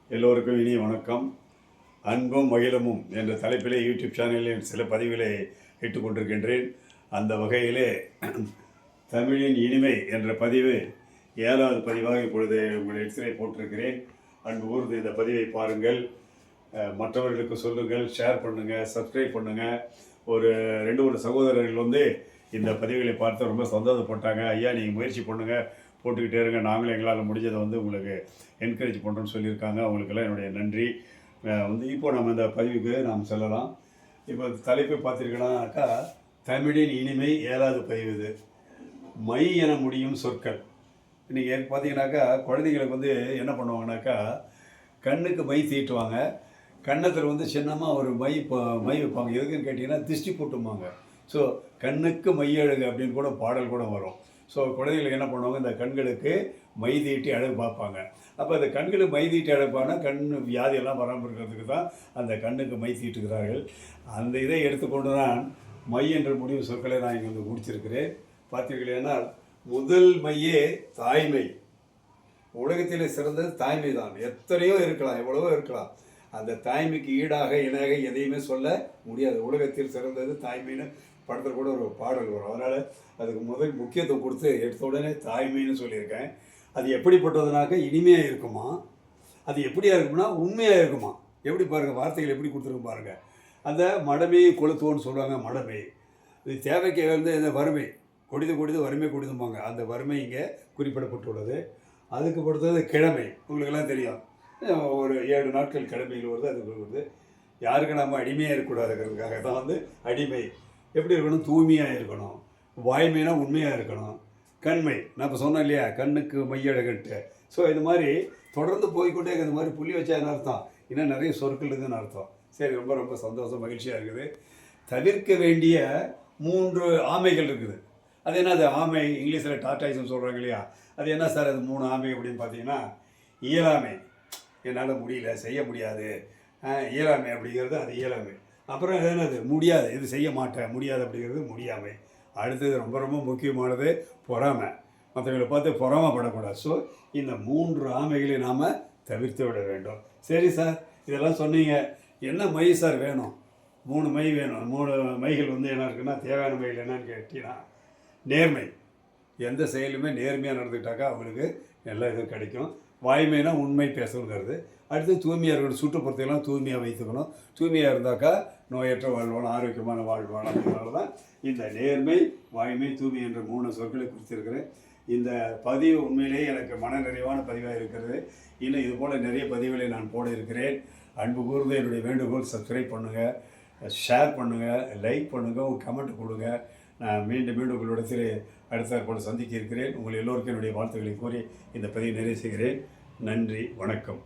எல்லோருக்கும் இனிய வணக்கம். அன்பும் மகிழமும் என்ற தலைப்பிலே யூடியூப் சேனலில் சில பதிவுகளை இட்டுக் கொண்டிருக்கின்றேன். அந்த வகையிலே தமிழின் இனிமை என்ற பதிவு 7வது பதிவாக இப்பொழுது உங்கள் இடத்திலே போட்டிருக்கிறேன். அன்பு கூர்ந்து இந்த பதிவை பாருங்கள், மற்றவர்களுக்கு சொல்லுங்கள், ஷேர் பண்ணுங்கள், சப்ஸ்கிரைப் பண்ணுங்கள். ஒரு 2-3 சகோதரர்கள் இந்த பதிவுகளை பார்த்து ரொம்ப சந்தோஷப்பட்டாங்க. ஐயா நீங்கள் முயற்சி பண்ணுங்கள், போட்டுக்கிட்டே இருங்க, நாங்களும் எங்களால் முடிஞ்சதை உங்களுக்கு என்கரேஜ் பண்ணுறோன்னு சொல்லியிருக்காங்க. அவங்களுக்கெல்லாம் என்னுடைய நன்றி. இப்போ நம்ம இந்த பதிவுக்கு நாம் செல்லலாம். இப்போ தலைப்பை பார்த்துருக்கோன்னாக்கா, தமிழின் இனிமை 7வது பதிவு. இது மை என முடியும் சொற்கள். இன்றைக்கி பார்த்தீங்கன்னாக்கா, குழந்தைங்களுக்கு என்ன பண்ணுவாங்கனாக்கா, கண்ணுக்கு மை தீட்டுவாங்க. கன்னத்தில் சின்னமாக ஒரு மை வைப்பாங்க. எதுக்குன்னு கேட்டிங்கன்னா திருஷ்டி போட்டுமாங்க. ஸோ கண்ணுக்கு மையழகு அப்படின்னு கூட பாடல் கூட வரும். ஸோ குழந்தைகளுக்கு என்ன பண்ணுவாங்க, இந்த கண்களுக்கு மை தீட்டி அழகு பார்ப்பாங்க. அப்போ அந்த கண்களுக்கு மை தீட்டி அழகுப்பானா கண் வியாதியெல்லாம் வராமல் இருக்கிறதுக்கு தான் அந்த கண்ணுக்கு மை தீட்டுகிறார்கள். அந்த இதை எடுத்துக்கொண்டு தான் மை என்ற முடிவு சொற்களை நான் இங்கே முடிச்சிருக்கிறேன். பார்த்தீர்களேன்னா, முதல் மையே தாய்மை. உலகத்தில் சிறந்தது தாய்மை தான். எத்தனையோ இருக்கலாம், எவ்வளவோ இருக்கலாம். அந்த தாய்மைக்கு ஈடாக இணையாக எதையுமே சொல்ல முடியாது. உலகத்தில் சிறந்தது தாய்மைன்னு படத்தில் கூட ஒரு பாடல் வரும். அதனால் அதுக்கு முதல் முக்கியத்துவம் கொடுத்து எடுத்த உடனே தாய்மைன்னு சொல்லியிருக்கேன். அது எப்படிப்பட்டதுனாக்க இனிமையாக இருக்குமா, அது எப்படியாக இருக்கும்னா உண்மையாக இருக்குமா. எப்படி பாருங்கள், வார்த்தைகள் எப்படி கொடுத்துருக்கு பாருங்கள். அந்த மடமையை கொளுத்துவோன்னு சொல்லுவாங்க. மடமை இது தேவைக்கு இந்த வறுமை கொடிது வறுமை கொடிதும்பாங்க. அந்த வறுமை இங்கே குறிப்பிடப்பட்டுள்ளது. அதுக்கு பொறுத்தது கிழமை. உங்களுக்கெல்லாம் தெரியும், ஒரு 7 நாட்கள் கிழமைகள் வருது. அது வருது. யாருக்கு நம்ம அடிமையாக இருக்கக்கூடாதுங்கிறதுக்காக தான் அடிமை. எப்படி இருக்கணும், தூய்மையாக இருக்கணும். வாய்மைனா உண்மையாக இருக்கணும். கண்மை நான் இப்போ சொன்னேன் இல்லையா, கண்ணுக்கு மையழகுன்ட்டு. ஸோ இது மாதிரி தொடர்ந்து போய்கொண்டே இந்த மாதிரி புள்ளி வச்சான்னு அர்த்தம். இன்னும் நிறைய சொற்கள் இருக்குதுன்னு அர்த்தம். சரி, ரொம்ப ரொம்ப சந்தோஷம், மகிழ்ச்சியாக இருக்குது. தவிர்க்க வேண்டிய 3 ஆமைகள் இருக்குது. அது என்ன, அது ஆமை இங்கிலீஷில் டாட்டாய்ஸ்னு சொல்கிறாங்க இல்லையா, அது என்ன சார் அது 3 ஆமை அப்படின்னு பார்த்தீங்கன்னா, இயலாமை, என்னால் முடியல, செய்ய முடியாது. இயலாமை அப்படிங்கிறது அது இயலாமை. அப்புறம் என்னது, முடியாது, இது செய்ய மாட்டேன், முடியாது அப்படிங்கிறது முடியாமை. அடுத்தது ரொம்ப ரொம்ப முக்கியமானது பொறாமை. மற்றவங்களை பார்த்து பொறாமப்படக்கூடாது. ஸோ இந்த 3 ஆமைகளை நாம் தவிர்த்து விட வேண்டும். சரி சார், இதெல்லாம் சொன்னீங்க, என்ன மை சார் வேணும்? 3 மை வேணும். 3 மைகள் என்ன இருக்குன்னா, தேவையான மைகள் என்னன்னு கேட்டீங்கன்னா, நேர்மை. எந்த செயலுமே நேர்மையாக நடந்துக்கிட்டாக்கா அவங்களுக்கு எல்லா இதுவும் கிடைக்கும். வாய்மைனா உண்மை பேசணுங்கிறது. அடுத்து தூய்மையாக இருக்கணும். சுற்றுப்புறத்தையெல்லாம் தூய்மையாக வைத்துக்கணும். தூய்மையாக இருந்தாக்கா நோயற்ற வாழ்வான ஆரோக்கியமான வாழ்வான. அதனால தான் இந்த நேர்மை, வாய்மை, தூய்மை என்ற 3 சொற்களை குறித்திருக்கிறேன். இந்த பதிவு உண்மையிலேயே எனக்கு மன நிறைவான பதிவாக இருக்கிறது. இன்னும் இது போல் நிறைய பதிவுகளை நான் போட இருக்கிறேன். அன்பு கூர்ந்து என்னுடைய வேண்டுகோள், சப்ஸ்கிரைப் பண்ணுங்கள், ஷேர் பண்ணுங்கள், லைக் பண்ணுங்கள், உங்கள் கமெண்ட் கொடுங்க. நான் மீண்டும் உங்களிடத்தில் அடுத்த போல சந்திக்க இருக்கிறேன். உங்கள் எல்லோருக்கும் என்னுடைய வாழ்த்துக்களை கூறி இந்த பதிவை நிறைவு செய்கிறேன். நன்றி, வணக்கம்.